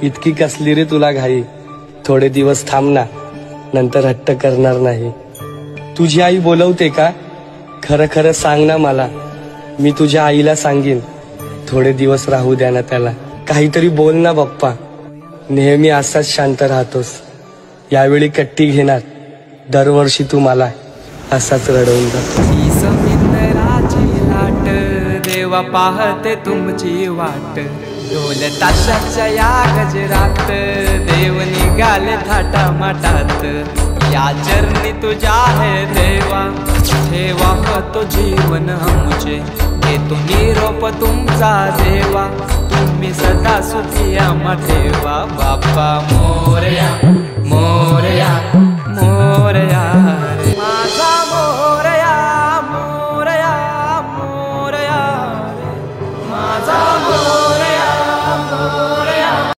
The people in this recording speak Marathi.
इतकी कसली रे तुला घाई? थोडे दिवस थांब ना, नंतर हट्ट करणार नाही. तुझी आई बोलवते का? खरं खरं सांग ना मला. मी तुझ्या आईला सांगीन. थोडे दिवस राहू द्या ना त्याला. काहीतरी बोल ना बाप्पा. नेहमी असाच शांत राहतोस. यावेळी कट्टी घेणार. दरवर्षी तू मला असाच रडवून जातो. देवा पाहते तुमची वाट. ढोल ताशाच्या या गजरात देव निघाले थाटा माटात. या चरणी तुझ्या है देवा, ठेवा तो जीवन आमचे. घेतो निरोप तुमचा देवा, तुम्ही सदा सुखी आम्हा ठेवा. बाप्पा मोरया मोरया.